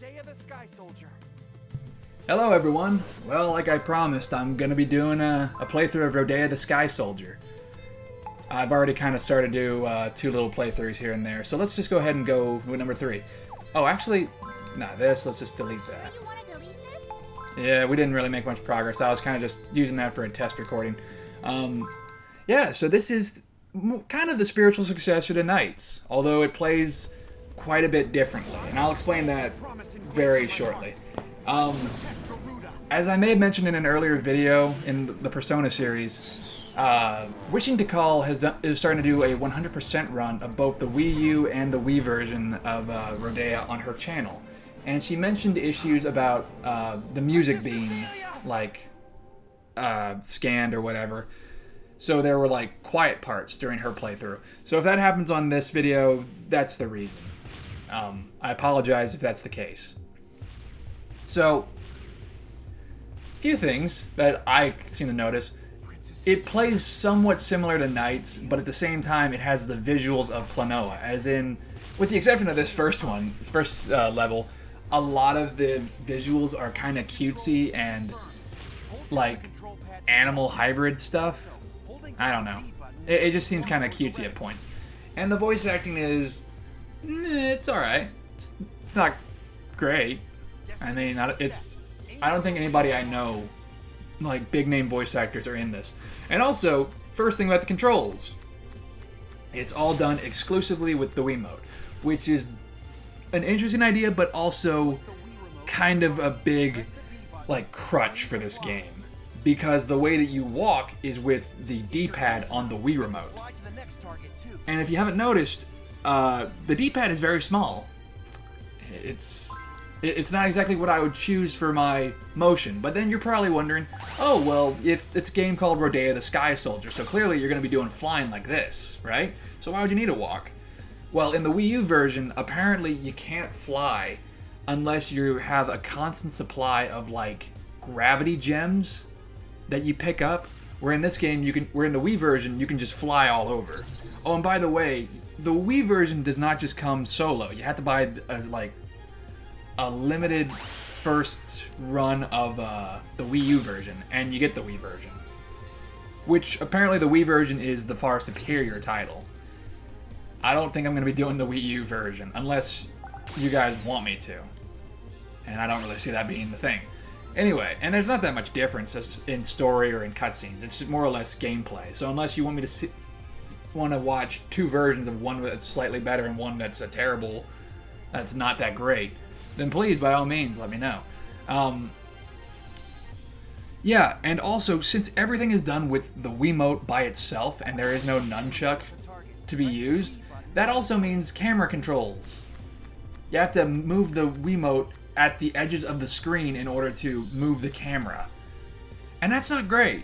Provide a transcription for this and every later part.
Rodea the Sky Soldier. Hello everyone. Well, like I promised, I'm going to be doing a playthrough of Rodea the Sky Soldier. I've already kind of started to do two little playthroughs here and there, so let's just go ahead and go with number 3. Oh, actually, let's just delete that. You want to delete this? Yeah, we didn't really make much progress. I was kind of just using that for a test recording. Yeah, so this is kind of the spiritual successor to Knights, although it plays quite a bit differently, and I'll explain that very shortly. As I may have mentioned in an earlier video in the Persona series, Wishing to Call is starting to do a 100% run of both the Wii U and the Wii version of Rodea on her channel. And she mentioned issues about the music being, like, scanned or whatever. So there were, like, quiet parts during her playthrough. So if that happens on this video, that's the reason. I apologize if that's the case. So, a few things that I seem to notice. It plays somewhat similar to Knights, but at the same time it has the visuals of Klonoa, as in, with the exception of this first level, a lot of the visuals are kind of cutesy and like animal hybrid stuff. I don't know. It just seems kind of cutesy at points. And the voice acting is, it's alright. It's not great. I mean, I don't think anybody I know, like big name voice actors, are in this. And also, first thing about the controls, it's all done exclusively with the Wiimote, which is an interesting idea, but also kind of a big, like, crutch for this game, because the way that you walk is with the D-pad on the Wii remote. And if you haven't noticed, the D-pad is very small. It's not exactly what I would choose for my motion, but then you're probably wondering, oh, well, if it's a game called Rodea the Sky Soldier, so clearly you're going to be doing flying like this, right? So why would you need a walk? Well, in the Wii U version, apparently you can't fly unless you have a constant supply of, like, gravity gems that you pick up, where in this game, where in the Wii version, you can just fly all over. Oh, and by the way, the Wii version does not just come solo. You have to buy, a limited first run of the Wii U version, and you get the Wii version. Which, apparently the Wii version is the far superior title. I don't think I'm going to be doing the Wii U version, unless you guys want me to. And I don't really see that being the thing. Anyway, and there's not that much difference in story or in cutscenes. It's just more or less gameplay. So unless you want me to want to watch two versions of one that's slightly better and one that's that's not that great, then please, by all means, let me know. Yeah, and also, since everything is done with the Wiimote by itself and there is no nunchuck to be used, that also means camera controls. You have to move the Wiimote at the edges of the screen in order to move the camera. And that's not great.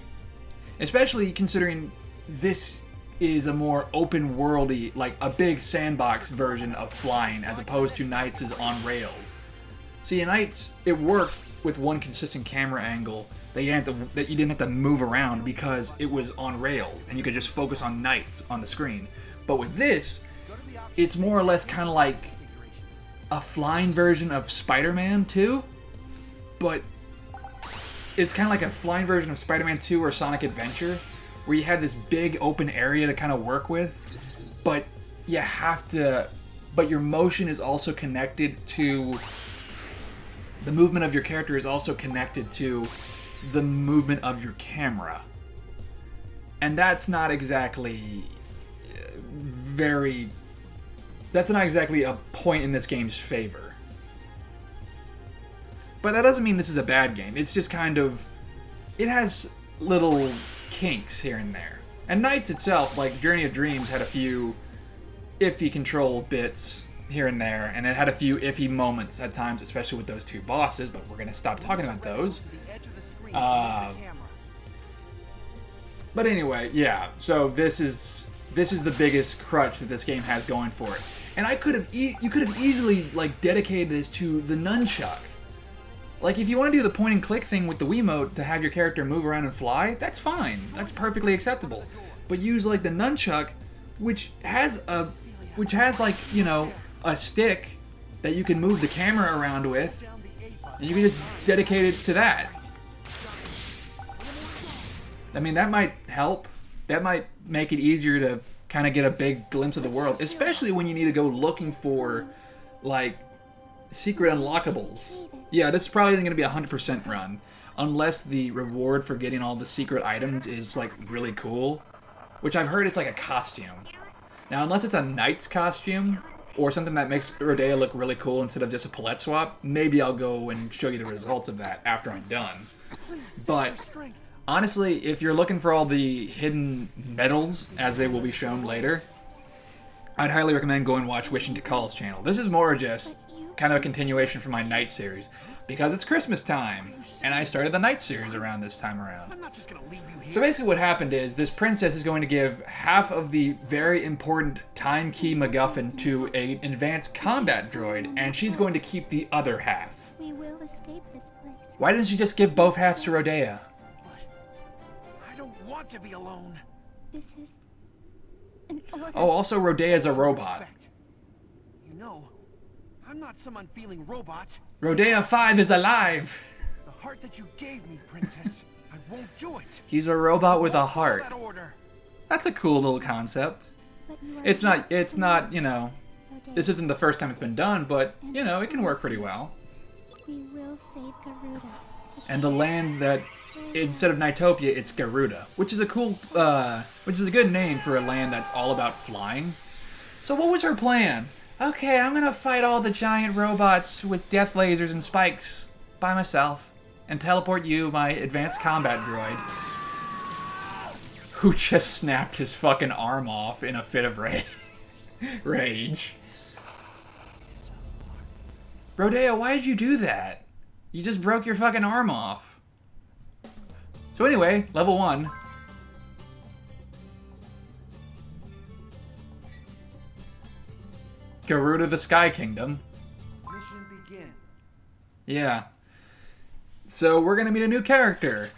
Especially considering this is a more open-worldy, like a big sandbox version of flying, as opposed to Knights is on rails. See, in Knights, it worked with one consistent camera angle that you didn't have to move around because it was on rails, and you could just focus on Knights on the screen. But with this, it's more or less kind of like a flying version of Spider-Man 2, but it's kind of like a flying version of Spider-Man 2 or Sonic Adventure, where you have this big open area to kind of work with, but your motion is also connected to, the movement of your character is also connected to the movement of your camera. And that's not exactly a point in this game's favor. But that doesn't mean this is a bad game. It's just kind of, it has little kinks here and there. And Knights itself, like Journey of Dreams, had a few iffy control bits here and there, and it had a few iffy moments at times, especially with those two bosses, but we're going to stop talking about those. But anyway, yeah, so this is the biggest crutch that this game has going for it. And you could have easily, like, dedicated this to the nunchuck. Like, if you want to do the point and click thing with the Wiimote to have your character move around and fly, that's fine. That's perfectly acceptable. But use, like, the nunchuck, which has like, you know, a stick that you can move the camera around with, and you can just dedicate it to that. I mean, that might help. That might make it easier to kind of get a big glimpse of the world, especially when you need to go looking for, like, secret unlockables. Yeah, this is probably going to be a 100% run, unless the reward for getting all the secret items is, like, really cool, which I've heard it's like a costume. Now, unless it's a knight's costume, or something that makes Rodea look really cool instead of just a palette swap, maybe I'll go and show you the results of that after I'm done. But honestly, if you're looking for all the hidden medals, as they will be shown later, I'd highly recommend going and watch Wishing to Call's channel. This is more just kind of a continuation from my Knight series, because it's Christmas time, and I started the Knight series around this time around. So basically what happened is, this princess is going to give half of the very important time key MacGuffin to an advanced combat droid, and she's going to keep the other half. We will escape this place. Why didn't she just give both halves to Rodea? I don't want to be alone. This is an order. Oh, also Rodea is a robot. You know, I'm not some unfeeling robot. Rodea 5 is alive! The heart that you gave me, princess, I won't do it. He's a robot with a Follow heart. that order. That's a cool little concept. But you are It's not, you know, Rodea. this isn't the first time it's been done, but, you know, it can work pretty well. We will save Garuda. And the land that, instead of Nightopia, it's Garuda, which is a cool, which is a good name for a land that's all about flying. So what was her plan? Okay, I'm gonna fight all the giant robots with death lasers and spikes by myself, and teleport you, my advanced combat droid, who just snapped his fucking arm off in a fit of rage. Rodea, why did you do that? You just broke your fucking arm off. So anyway, level 1. Garuda the Sky Kingdom. Mission begin. Yeah. So we're gonna meet a new character.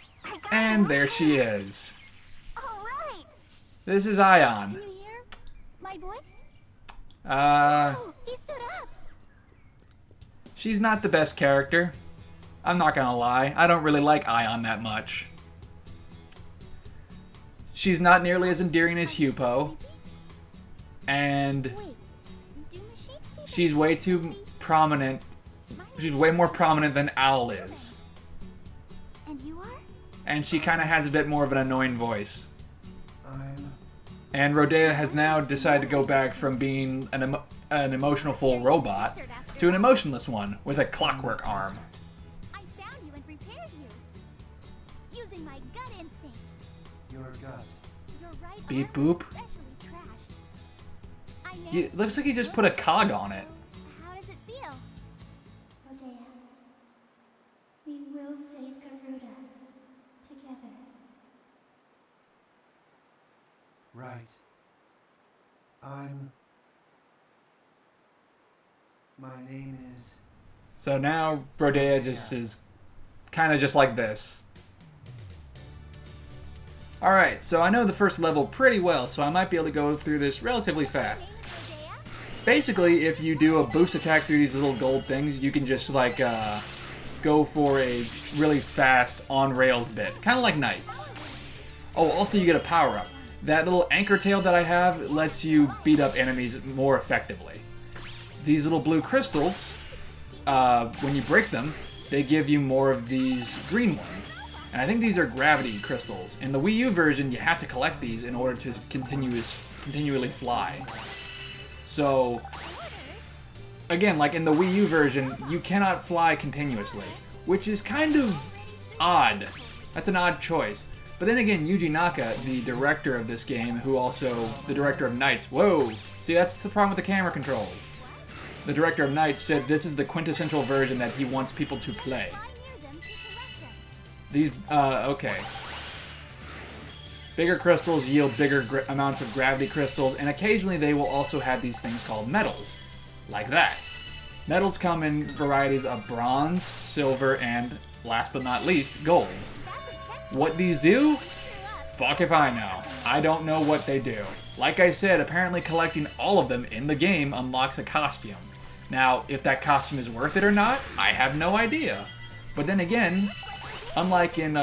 And there she is. All right. This is Ion. Can you hear my voice? Uh, He stood up. she's not the best character. I'm not gonna lie. I don't really like Ion that much. She's not nearly as endearing as Hupo. And Wait. Do machines see she's way too prominent. She's way more prominent than Owl is. And you are? And she kind of has a bit more of an annoying voice. And Rodea has now decided to go back from being an emotional full robot to an emotionless one with a clockwork arm. I found you and prepared you. Using my gut instinct. Your gut. Your right Beep arm is boop. especially trash. I It managed looks like he just put a cog on it. How does it feel? Rodea, we will save Garuda together. Right. My name is... So now Rodea just is kind of just like this. Alright, so I know the first level pretty well, so I might be able to go through this relatively fast. Name is Rodea? Basically, if you do a boost attack through these little gold things, you can just like go for a really fast on-rails bit. Kind of like Knights. Oh, also you get a power-up. That little anchor tail that I have lets you beat up enemies more effectively. These little blue crystals, when you break them, they give you more of these green ones. And I think these are gravity crystals. In the Wii U version, you have to collect these in order to continually fly. So, again, like in the Wii U version, you cannot fly continuously, which is kind of odd. That's an odd choice. But then again, Yuji Naka, the director of this game, who also the director of Knights. Whoa! See, that's the problem with the camera controls. The director of Knights said this is the quintessential version that he wants people to play. Fly near them to collect them. These, okay. Bigger crystals yield bigger amounts of gravity crystals, and occasionally they will also have these things called metals. Like that. Metals come in varieties of bronze, silver, and, last but not least, gold. That's a check. What these do? Screw up. Fuck if I know. I don't know what they do. Like I said, apparently collecting all of them in the game unlocks a costume. Now, if that costume is worth it or not, I have no idea. But then again, unlike in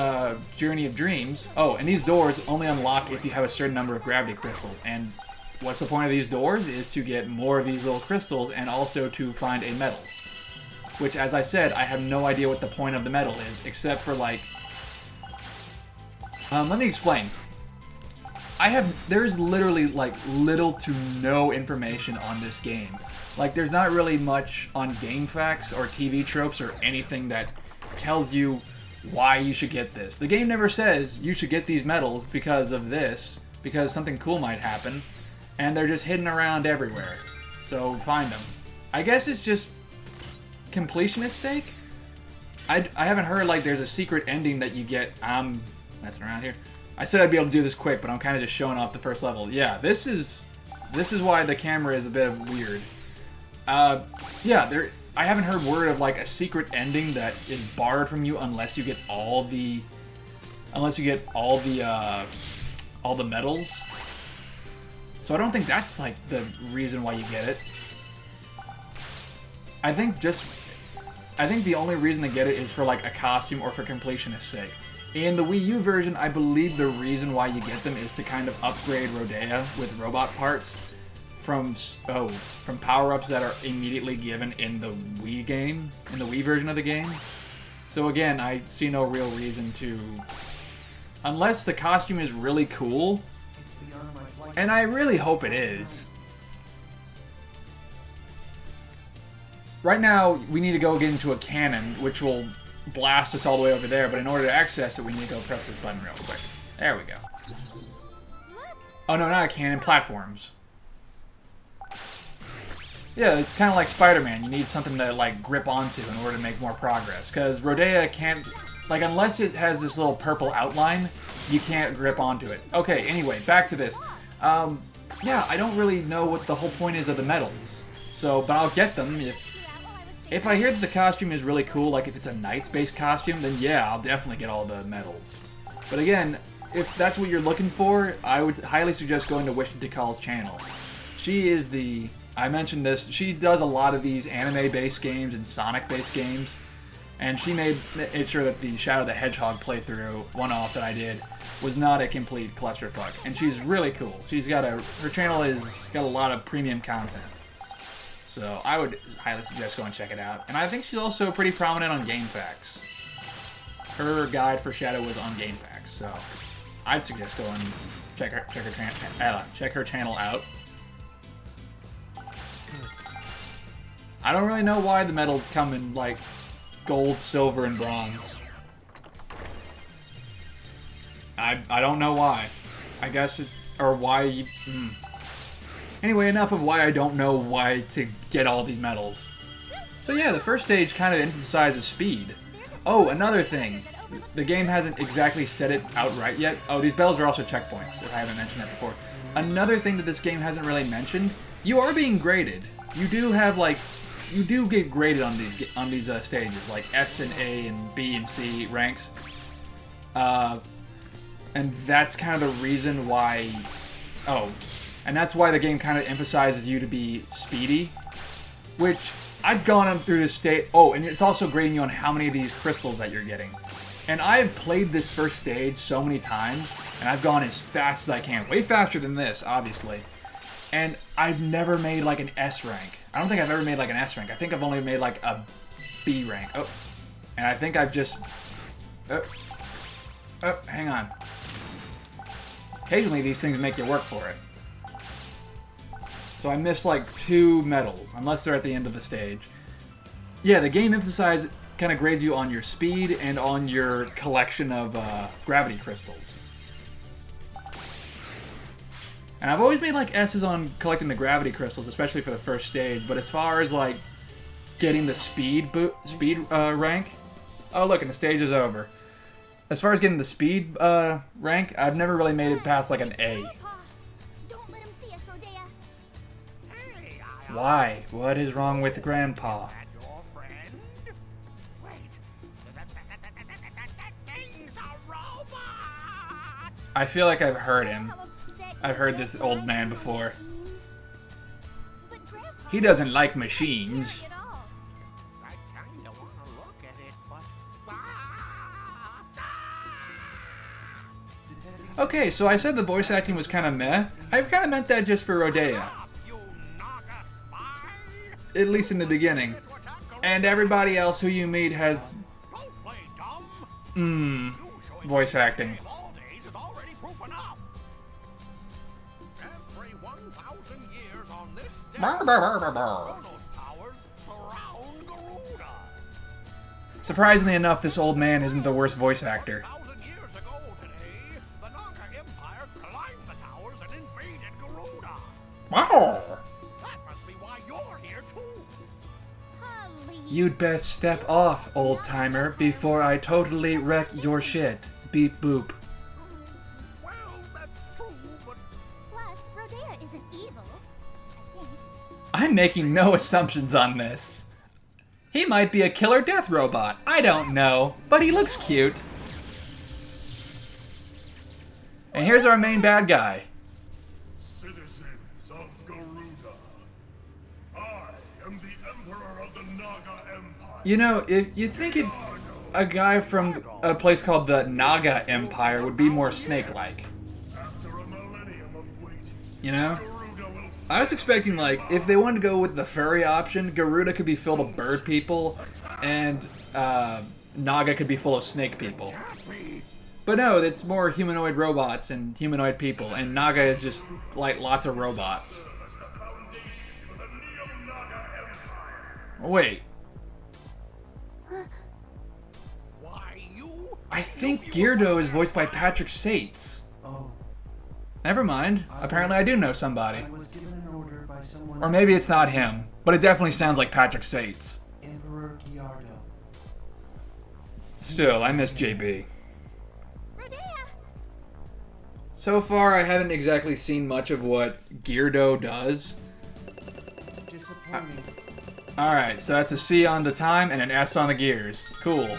Journey of Dreams, oh, and these doors only unlock if you have a certain number of gravity crystals. And what's the point of these doors? Is to get more of these little crystals and also to find a medal. Which, as I said, I have no idea what the point of the medal is, except for like... let me explain. There's literally like little to no information on this game. Like, there's not really much on game facts or TV tropes or anything that tells you why you should get this. The game never says you should get these medals because of this, because something cool might happen, and they're just hidden around everywhere. So find them. I guess it's just completionist's sake. I haven't heard like there's a secret ending that you get. I'm messing around here. I said I'd be able to do this quick, but I'm kind of just showing off the first level. Yeah, this is why the camera is a bit weird. Yeah, I haven't heard word of like a secret ending that is barred from you unless you get all the medals. So I don't think that's like the reason why you get it. I think the only reason to get it is for like a costume or for completionist's sake. In the Wii U version, I believe the reason why you get them is to kind of upgrade Rodea with robot parts from power-ups that are immediately given in the Wii game, in the Wii version of the game. So again, I see no real reason to... Unless the costume is really cool, and I really hope it is. Right now, we need to go get into a cannon, which will blast us all the way over there, but in order to access it, we need to go press this button real quick. There we go. Oh no, not a cannon, platforms. Yeah, it's kind of like Spider-Man. You need something to like grip onto in order to make more progress. Because Rodea can't, like, unless it has this little purple outline, you can't grip onto it. Okay, anyway, back to this. Yeah, I don't really know what the whole point is of the medals. So, but I'll get them if I hear that the costume is really cool. Like if it's a Knights-based costume, then yeah, I'll definitely get all the medals. But again, if that's what you're looking for, I would highly suggest going to Wish to Call's channel. She is the... I mentioned this, she does a lot of these anime-based games and Sonic-based games, and she made sure that the Shadow the Hedgehog playthrough, one-off that I did, was not a complete clusterfuck, and she's really cool. She's got her channel has got a lot of premium content, so I would highly suggest going and check it out. And I think she's also pretty prominent on GameFAQs. Her guide for Shadow was on GameFAQs, so I'd suggest going and check her channel out. I don't really know why the medals come in, like, gold, silver, and bronze. I don't know why. I guess it's... Or why you... Anyway, enough of why I don't know why to get all these medals. So yeah, the first stage kind of emphasizes speed. Oh, another thing. The game hasn't exactly said it outright yet. Oh, these bells are also checkpoints, if I haven't mentioned that before. Another thing that this game hasn't really mentioned, you are being graded. You do have, like... You do get graded on these stages, like S and A and B and C ranks, and that's kind of the reason why. Oh, and that's why the game kind of emphasizes you to be speedy, which I've gone on through this stage. Oh, and it's also grading you on how many of these crystals that you're getting. And I have played this first stage so many times, and I've gone as fast as I can, way faster than this, obviously. And I've never made like an S rank. I don't think I've ever made like an S rank. I think I've only made like a B rank. Oh, and I think I've just... hang on. Occasionally these things make you work for it. So I missed like 2 medals, unless they're at the end of the stage. Yeah, the game emphasizes, kind of grades you on your speed and on your collection of gravity crystals. And I've always made like S's on collecting the gravity crystals, especially for the first stage. But as far as like getting the speed rank, oh look, and the stage is over. As far as getting the speed rank, I've never really made it past like an A. Don't let him see us, Rodea. Why? What is wrong with Grandpa? Your friend? Wait. That thing's a robot! I feel like I've heard him. I've heard this old man before. But Grandpa, He doesn't like machines. At all. I kinda wanna look at it, but... Okay, so I said the voice acting was kind of meh. I kind of meant that just for Rodea. You Naga spy! At least in the beginning. And everybody else who you meet has, Don't play dumb! mmm, You showing voice me acting. of all days is already proof enough. Every 1,000 years on this day, Chronos towers surround Garuda. Surprisingly enough, this old man isn't the worst voice actor. 1,000 years ago today, the Naga Empire climbed the towers and invaded Garuda. Wow. That must be why you're here too. Please. You'd best step off, old-timer, before I totally wreck your shit. Beep boop. Well, that's true, but Plus, Rodea isn't evil. I think. I'm making no assumptions on this. He might be a killer death robot. I don't know, but he looks cute. And here's our main bad guy. Citizens of Garuda, I am the Emperor of the Naga Empire. You know, if you think a guy from a place called the Naga Empire would be more snake-like, After a millennium of waiting, you know? Garuda will I was expecting, like, if they wanted to go with the furry option, Garuda could be filled with bird people, and Naga could be full of snake people. But no, it's more humanoid robots and humanoid people, and Naga is just, like, lots of robots. as the foundation for the Neo-Naga Empire. Wait, why you? I think Geardo is voiced by Patrick Sates. Oh, Never mind. Apparently I do know somebody. I was given an order by someone. Or maybe it's not him, but it definitely sounds like Patrick Sates. Emperor Giardo. Still, I miss JB. Rodea. So far, I haven't exactly seen much of what Geardo does. Disappointing. Alright, so that's a C on the time and an S on the gears. Cool.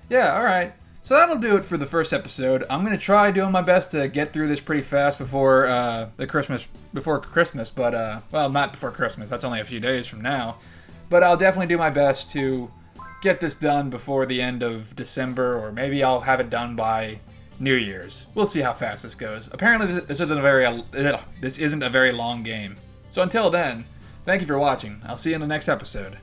Yeah, alright. So that'll do it for the first episode. I'm gonna try doing my best to get through this pretty fast before Christmas, but well, not before Christmas. That's only a few days from now. But I'll definitely do my best to get this done before the end of December, or maybe I'll have it done by New Year's. We'll see how fast this goes. Apparently, this isn't a very long game. So until then, thank you for watching. I'll see you in the next episode.